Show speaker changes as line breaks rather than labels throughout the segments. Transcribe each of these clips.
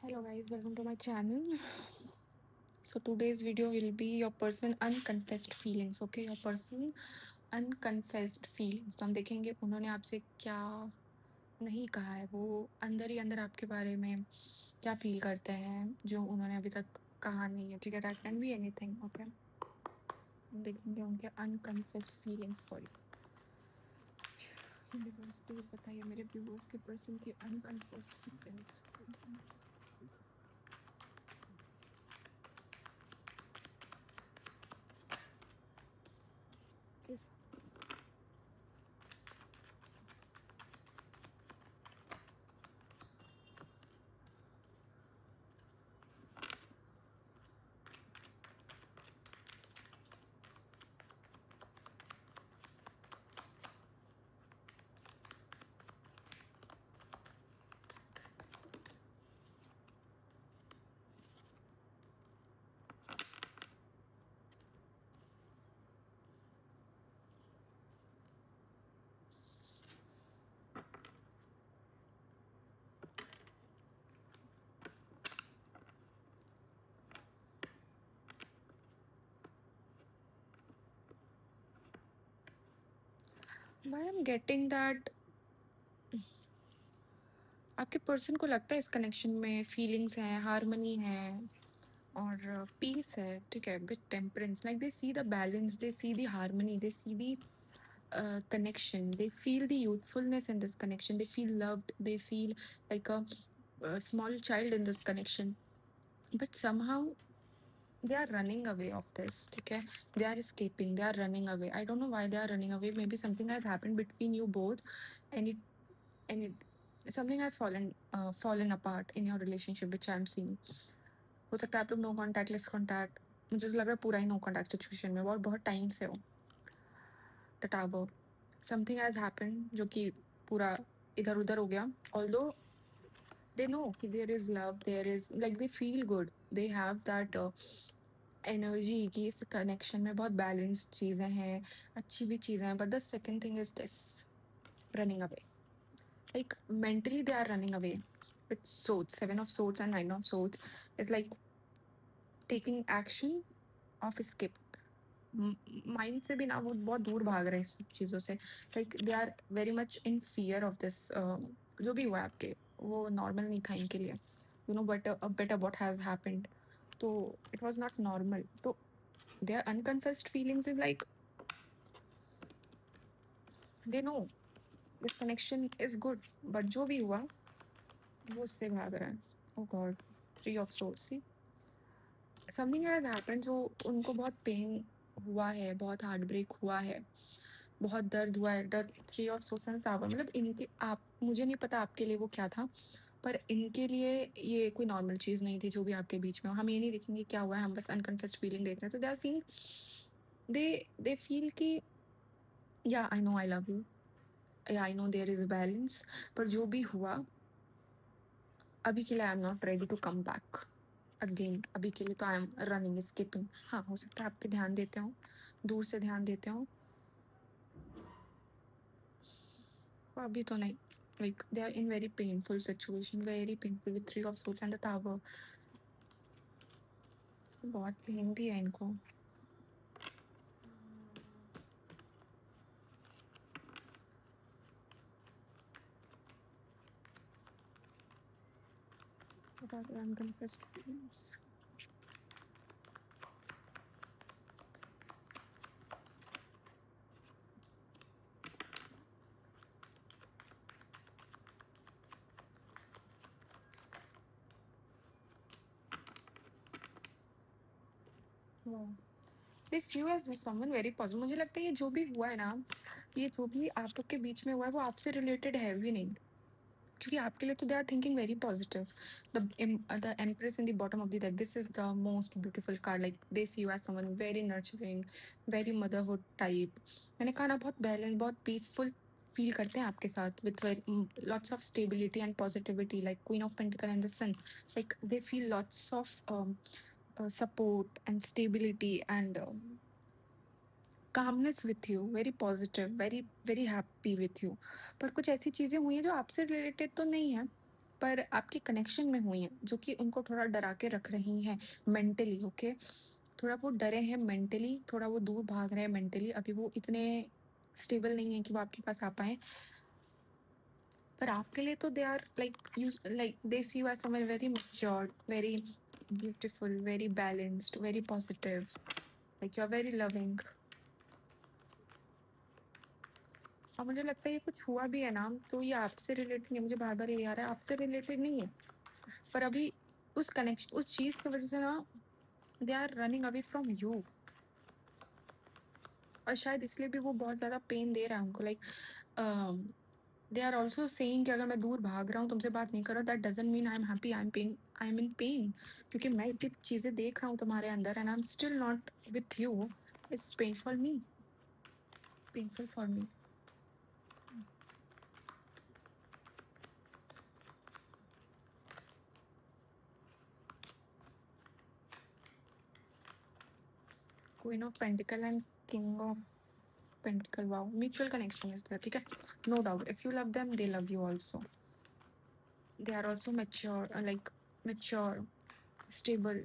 Hello guys, welcome to my channel. So today's video will be your person unconfessed feelings. Okay, your person unconfessed feelings. तो हम देखेंगे उन्होंने आपसे क्या नहीं कहा है, वो अंदर ही अंदर आपके बारे में क्या फील करते हैं जो उन्होंने अभी तक कहा नहीं है। ठीक है, that can be anything. Okay, हम देखेंगे उनके unconfessed feelings. Sorry, universe please बताइए मेरे व्यूअर्स के पर्सन की unconfessed feelings. Why I'm getting that आपके पर्सन को लगता है इस कनेक्शन में फीलिंग्स हैं, हार्मनी है और पीस है। ठीक है, with temperance, like they see the balance, they see the harmony, they see the connection, they feel the youthfulness in this connection, they feel loved, they feel like a small child in this connection, but somehow they are running away of this. ठीक है, they are escaping, they are running away. I don't know why they are running away. Maybe something has happened between you both and it something has fallen apart in your relationship, which I'm seeing. हो सकता है आप लोग no contact, less contact, मुझे तो लग रहा है पूरा ही नो कॉन्टैक्ट सिचुएशन में और बहुत टाइम से हो। The tower, something has happened जो कि पूरा इधर-उधर हो गया। ऑल्दो they know कि there is love, there is like they feel good, they have that energy कि इस कनेक्शन में बहुत बैलेंस्ड चीज़ें हैं, अच्छी भी चीज़ें हैं, but the second thing is this, running away. Like mentally they are running away with swords, 7 of swords and 9 of swords is like taking action of escape. Mind से भी ना वो बहुत दूर भाग रहे हैं इस सब चीज़ों से। Like they are very much in fear of this. जो भी हुआ है आपके, वो नॉर्मल नहीं था इनके लिए। You know but better what has happened, तो इट वाज़ नॉट नॉर्मल। तो there unconfessed feelings is like they know this connection is good, but जो भी हुआ वो उससे भाग रहा है। Oh God, 3 of swords, see something has happened जो उनको बहुत पेन हुआ है, बहुत हार्ट ब्रेक हुआ है, बहुत दर्द हुआ है। The 3 of swords and tower, मतलब इनके आप, मुझे नहीं पता आपके लिए वो क्या था, पर इनके लिए ये कोई नॉर्मल चीज़ नहीं थी जो भी आपके बीच में हो। हम ये नहीं देखेंगे क्या हुआ है, हम बस अनकन्फेस्ड फीलिंग देख रहे हैं। तो they are seeing, they feel कि या I know I love you, या I know there is a balance, पर जो भी हुआ अभी के लिए I am not ready to come back again. अभी के लिए तो आई एम रनिंग, स्किपिंग। हाँ, हो सकता है आप पे ध्यान देते हों, दूर से ध्यान देते हों, अभी तो नहीं। Like they are in very painful situation, very painful with 3 of swords and the tower. बहुत पेन भी है इनको। What are the unconfessed feelings? Wow. This you as someone very positive. मुझे लगता है ये जो भी हुआ है ना, ये जो भी आप लोग के बीच में हुआ है वो आपसे रिलेटेड है भी नहीं, क्योंकि आपके लिए तो they are thinking very positive. The empress in the bottom of the deck, this is the most beautiful card. Like they see you as someone very nurturing, very motherhood type. मैंने कहा ना, बहुत बैलेंस, बहुत peaceful feel करते हैं आपके साथ, with lots of stability and positivity, like queen of pentacles and the sun. Like they feel lots of support and stability and calmness with you, very positive, very very happy with you. पर कुछ ऐसी चीज़ें हुई हैं जो आपसे related तो नहीं है, पर आपके कनेक्शन में हुई हैं, जो कि उनको थोड़ा डरा के रख रही हैं मेंटली, ओके? थोड़ा वो डरे हैं मेंटली, थोड़ा वो दूर भाग रहे हैं मेंटली, अभी वो इतने स्टेबल नहीं है कि वो आपके पास आ पाएँ। पर आपके लिए तो they are like they see you as someone very matured, very beautiful, very balanced, very positive, like you are very loving. और मुझे लगता है ये कुछ हुआ भी है ना, तो ये आपसे रिलेटेड नहीं है, मुझे बार-बार ये आ रहा है, आपसे रिलेटेड नहीं है। पर अभी उस चीज़ की वज़ह से ना they are running away from you, और शायद इसलिए भी वो बहुत ज़्यादा पेन दे रहा है उनको, like they are also saying कि अगर मैं दूर भाग रहा हूँ, तुमसे बात नहीं कर रहा, that doesn't mean I am happy, I am in pain. क्योंकि मैं इतनी चीज़ें देख रहा हूँ तुम्हारे अंदर and I am still not with you, it's painful for me. Queen of pentacles and king of pentacles, wow, mutual connection is there, ठीक है? No doubt, if you love them they love you also, they are also mature, mature, stable.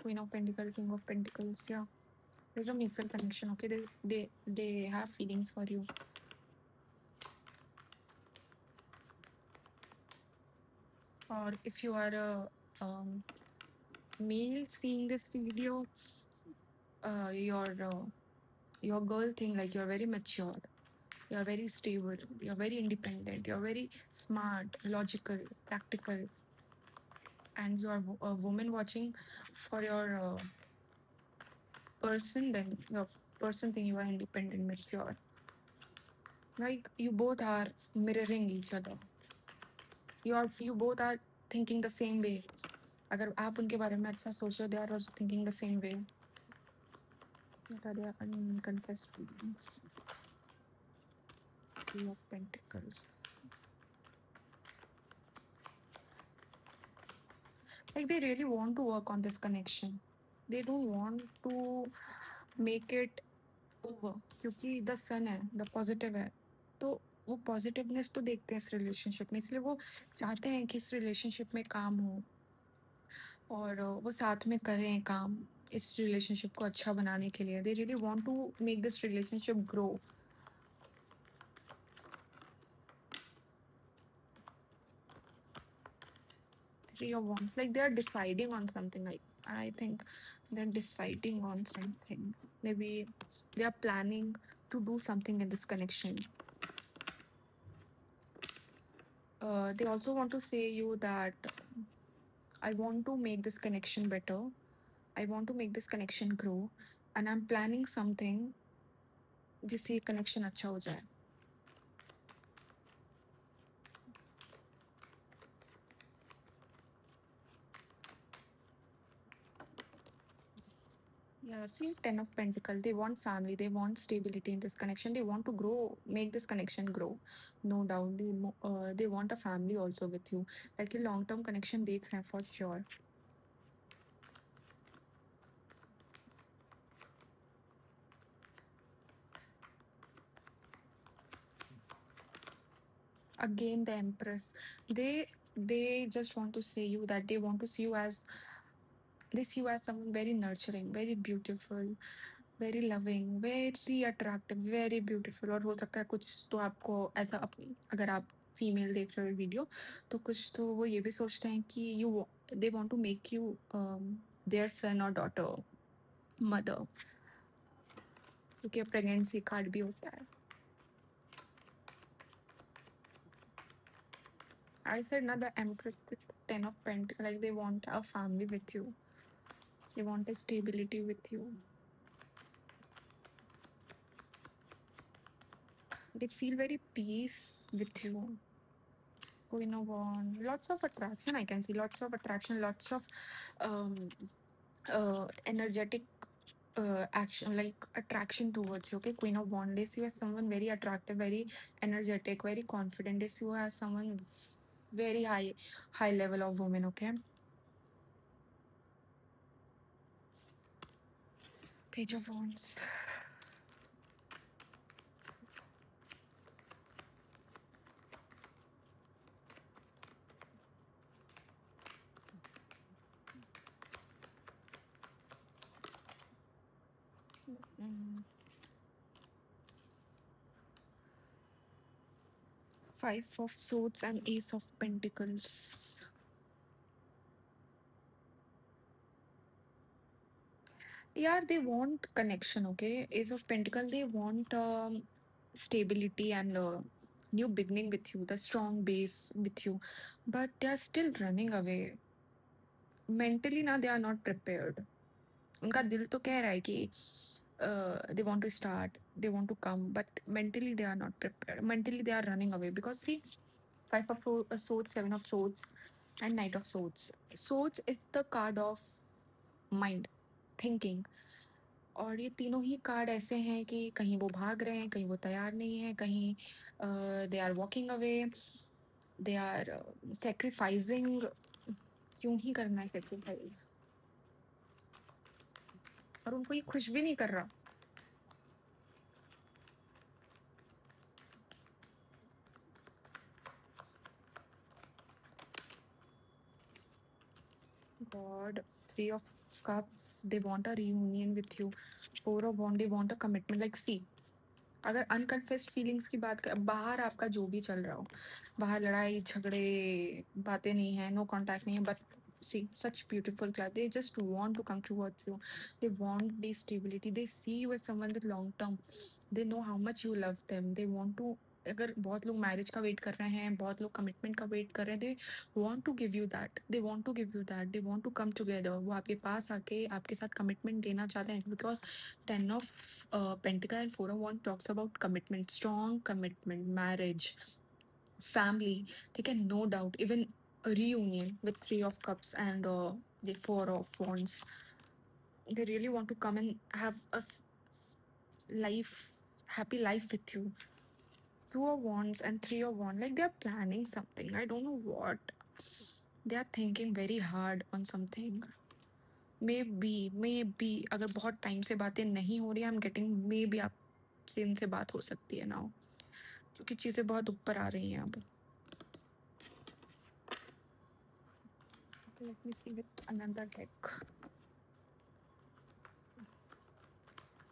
Queen of Pentacle, King of Pentacles, yeah, there's a mutual connection, okay? They have feelings for you. Or if you are a male seeing this video, uh, your uh, your girl thing, like you're very mature, you're very stable, you're very independent, you're very smart, logical, practical, and you are a woman watching for your person, then your person thing, you are independent, mature. Like you both are mirroring each other. You both are thinking the same way. अगर आप उनके बारे में अच्छा सोच रहे हो, they are also thinking the same way. What are their unconfessed feelings? Three of Pentacles. Like they really want to work on this connection. They don't want to make it over, क्योंकि the सन है, the positive है, तो वो positiveness तो देखते हैं इस relationship में, इसलिए वो चाहते हैं कि इस रिलेशनशिप में काम हो, और वो साथ में करें काम इस रिलेशनशिप को अच्छा बनाने के लिए। They really want to make this relationship grow. Three of wands, like they are deciding on something, like I think they're deciding on something, maybe they are planning to do something in this connection. They also want to say you that I want to make this connection better, I want to make this connection grow, and I'm planning something जिससे ये connection अच्छा हो जाए। Yeah, see, Ten of Pentacle, they want family, they want stability in this connection, they want to grow, make this connection grow. No doubt, they want a family also with you. Like a long term connection देख रहे हैं for sure. Again, the Empress. They just want to say you that they want to see you as, they see you as someone very nurturing, very beautiful, very loving, very attractive, very beautiful. और हो सकता है कुछ तो आपको ऐसा अगर आप फीमेल देख रहे हो वीडियो, तो कुछ तो वो ये भी सोचते हैं कि they want to make you there son और डॉटर मदर, क्योंकि प्रेगनेंसी कार्ड भी होता है। I said ना, the Empress, the Ten of Pentacles, like they want a family with you, they want a stability with you, they feel very peace with you. Queen of Wands, lots of attraction, I can see lots of attraction, lots of um, energetic action, like attraction towards you. Okay, Queen of Wands, they see you as someone very attractive, very energetic, very confident. They see you as someone very high level of woman. Okay, Page of Wands. Mm, Five of Swords and Ace of Pentacles. Yeah, they want connection, okay? Ace of Pentacles, they want stability and new beginning with you, the strong base with you. But they are still running away. Mentally, now they are not prepared. उनका दिल तो कह रहा है कि they want to start, they want to come, but mentally they are not prepared. Mentally they are running away because see, five of swords, seven of swords, and knight of swords. Swords is the card of mind, thinking. और ये तीनों ही card ऐसे हैं कि कहीं वो भाग रहे हैं, कहीं वो तैयार नहीं है, कहीं they are walking away, they are sacrificing. क्यों ही करना है सेक्रीफाइस? और उनको ये खुश भी नहीं कर रहा. God, Three of Cups, they want a reunion with you. Four of Wands, they want a commitment. Like, see, अगर अनकन्फेस्ड फीलिंग्स की बात कर, बाहर आपका जो भी चल रहा हो, बाहर लड़ाई झगड़े, बातें नहीं है, नो कांटेक्ट नहीं है, but see such beautiful class, they just want to come towards you, they want the stability, they see you as someone with long term, they know how much you love them, they want to. अगर बहुत लोग marriage का wait कर रहे हैं, बहुत लोग commitment का वेट कर रहे हैं, they want to give you that, they want to give you that, they want to come together. वो आपके पास आके आपके साथ कमिटमेंट देना चाहते हैं because Ten of Pentacle and Four of Wands talks about commitment, strong commitment, marriage, family. They can no doubt even a reunion with Three of Cups and the Four of Wands. They really want to come and have a life, happy life with you. Two of Wands and Three of Wands, like they're planning something. I don't know what. They are thinking very hard on something. May be अगर बहुत time से बातें नहीं हो रही, I am getting may be आपसे इनसे बात हो सकती है नाउ, क्योंकि चीज़ें बहुत ऊपर आ रही हैं अब. Let me see with another deck.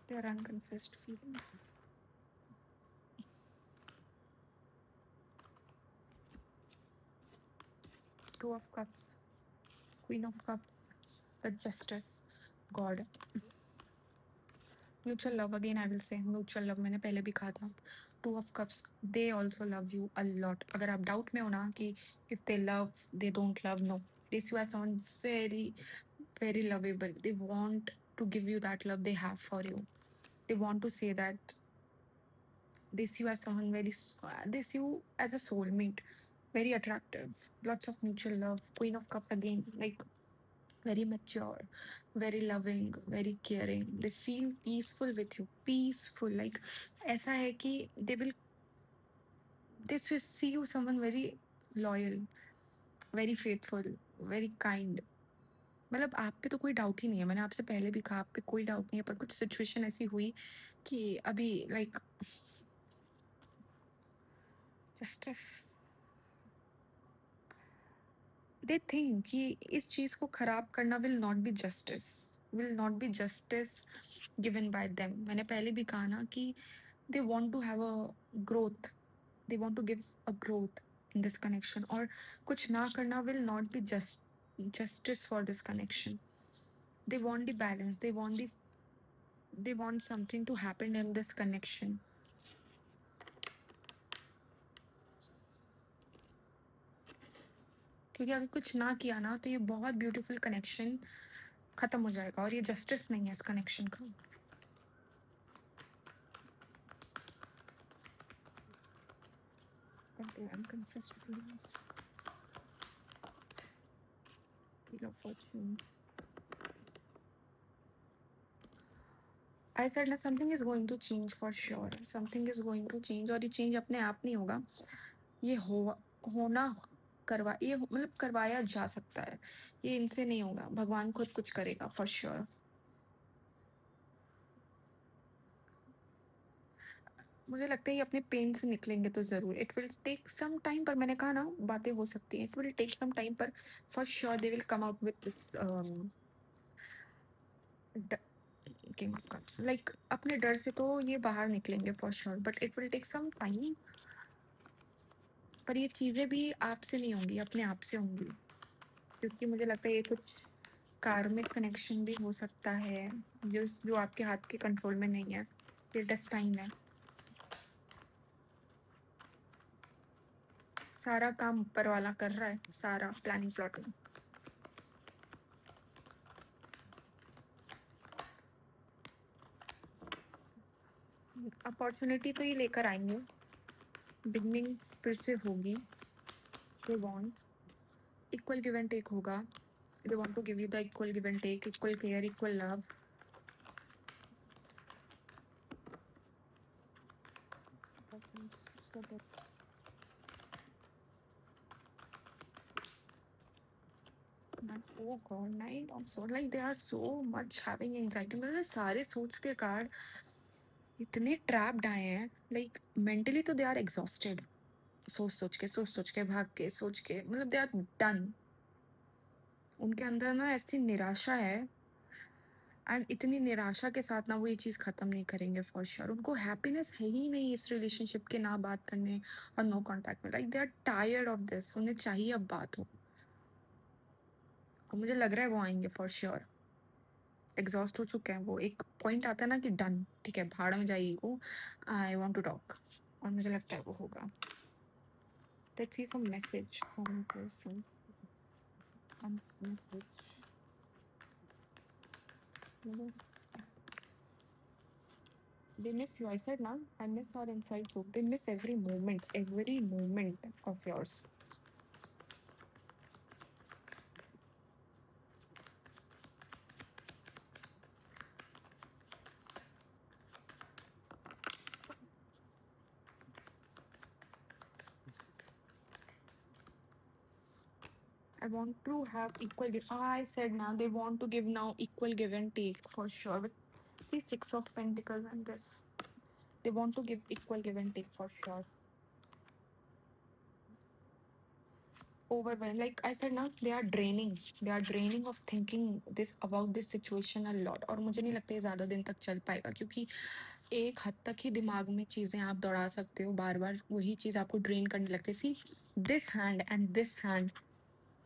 There unconfessed feelings. Two of Cups, Queen of Cups, the Justice, God. Mutual love, again I will say mutual love, मैंने पहले भी कहा था. Two of cups, they also love you a lot. अगर आप doubt में हो ना कि if they love, they don't love, no, this you are someone very very lovable. They want to give you that love they have for you. They want to say that they see you as someone they see you as a soulmate, very attractive, lots of mutual love. Queen of Cups again, like very mature, very loving, very caring. They feel peaceful with you, peaceful. Like ऐसा है कि they just see you someone very loyal, very faithful, very kind. मतलब आप पे तो कोई doubt ही नहीं है, मैंने आपसे पहले भी कहा आप पे कोई डाउट नहीं है, पर कुछ सिचुएशन ऐसी हुई कि अभी लाइक जस्टिस, दे थिंक कि इस चीज़ को खराब करना will not be justice given by them. मैंने पहले भी कहा ना कि they want to have a growth, they want to give a growth in this connection, और कुछ ना करना will not be justice for this connection. They want the balance, they want something to happen in this connection. क्योंकि अगर कुछ ना किया ना तो ये बहुत ब्यूटीफुल कनेक्शन खत्म हो जाएगा, और ये जस्टिस नहीं है इस कनेक्शन का. Unconfessed feelings. Wheel of Fortune. I said ना, something is going to change for sure. Something is going to change, और ये चेंज अपने आप नहीं होगा. ये होना मतलब करवाया जा सकता है. ये इनसे नहीं होगा, भगवान खुद कुछ करेगा फॉर श्योर. मुझे लगता है ये अपने पेन से निकलेंगे तो ज़रूर. It will take some time, पर मैंने कहा ना बातें हो सकती हैं. It will take some time, पर for sure they will come out with this king of cups, like अपने डर से तो ये बाहर निकलेंगे for sure, but it will take some time. पर ये चीज़ें भी आपसे नहीं होंगी, अपने आप से होंगी, क्योंकि मुझे लगता है ये कुछ कार्मिक कनेक्शन भी हो सकता है, जो आपके हाथ के कंट्रोल में नहीं है। ये डेस्टाइन है, सारा काम ऊपर वाला कर रहा है, सारा प्लानिंग प्लॉटिंग। अपॉर्चुनिटी तो ये लेकर आएंगे, बिगनिंग फिर से होगी। They want equal give and take होगा, they want to give you the equal give and take, equal care, equal love. Oh God, Nine of Swords, like they are so much having anxiety, मतलब सारे suits के card इतने trapped आए हैं, like mentally तो they are exhausted, सोच सोच के भाग के सोच के, मतलब दे आर डन। उनके अंदर ना ऐसी निराशा है, एंड इतनी निराशा के साथ ना वो ये चीज़ ख़त्म नहीं करेंगे फॉर श्योर। उनको हैप्पीनेस है ही नहीं इस रिलेशनशिप के ना बात करने और नो कांटेक्ट में, like they are tired of this, उन्हें चाहिए अब बात हो। और मुझे लग रहा है वो आएंगे फॉर श्योर, एग्जॉस्ट हो चुके हैं वो। एक पॉइंट आता है ना कि डन, ठीक है भाड़ में जाइए वो, आई वांट टू टॉक, और मुझे लगता है वो होगा। Let's see some message from person, message. They miss you. I said now, I miss our inside joke. They miss every moment of yours. I want to have equal give. I said now they want to give now equal give and take for sure. But see, Six of Pentacles and this, they want to give equal give and take for sure. Overwhelmed, like I said now, they are draining. They are draining of thinking this about this situation a lot. और मुझे नहीं लगता ये ज़्यादा दिन तक चल पाएगा, क्योंकि एक हद तक ही दिमाग में चीज़ें आप दौड़ा सकते हो, बार बार वही चीज़ आपको ड्रेन करने लगती है। See this hand and this hand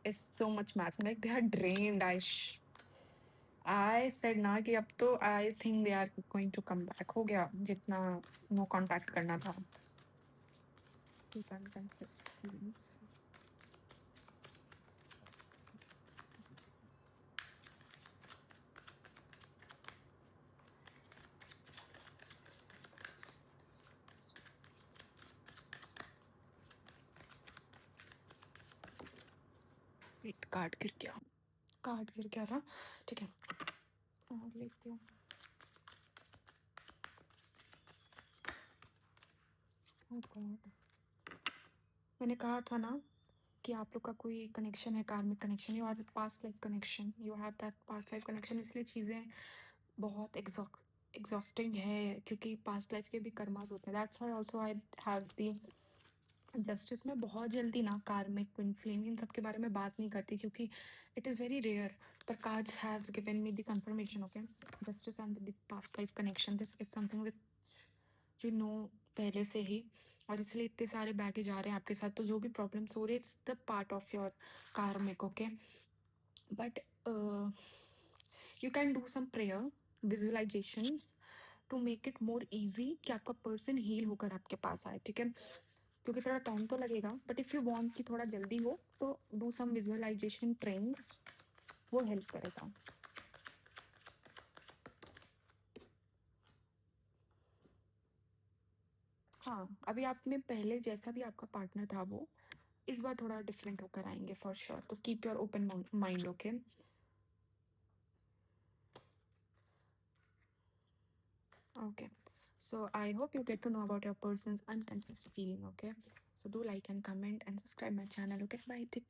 is so much matching, like they are drained. I said ना कि अब तो I think they are going to come back, हो गया जितना no contact करना था। Deep unconfessed feelings. Wait, card गिर गया था, ठीक है और लेती हूँ। Oh God, मैंने कहा था ना कि आप लोग का कोई कनेक्शन है, karmic connection, you are past life connection, you have that past life connection, इसलिए चीज़ें बहुत एग्जॉस्टिंग है, क्योंकि पास्ट लाइफ के भी कर्मास होते हैं। That's why also I have the justice में बहुत जल्दी ना कार्मिक ट्विन फ्लेम इन सब के बारे में बात नहीं करती, क्योंकि इट इज़ वेरी रेयर। पर cards has given me the confirmation, okay, justice and the past life connection, this is something with you know पहले से ही, और इसलिए इतने सारे बैगेज आ रहे हैं आपके साथ। तो जो भी प्रॉब्लम्स हो रहे, it's the part of your karmic, okay. But you can do some prayer, visualization to make it more easy कि आपका पर्सन हील होकर आपके पास आए, ठीक है। क्योंकि थोड़ा टाइम तो लगेगा, बट इफ़ यू वांट कि थोड़ा जल्दी हो तो डू सम विजुअलाइजेशन ट्रेनिंग, वो हेल्प करेगा। हाँ, अभी आप में पहले जैसा भी आपका पार्टनर था वो इस बार थोड़ा डिफरेंट होकर आएंगे फॉर श्योर, तो keep your open mind, okay. Okay, so I hope you get to know about your person's unconfessed feeling, okay? So do like and comment and subscribe my channel, okay? Bye. Take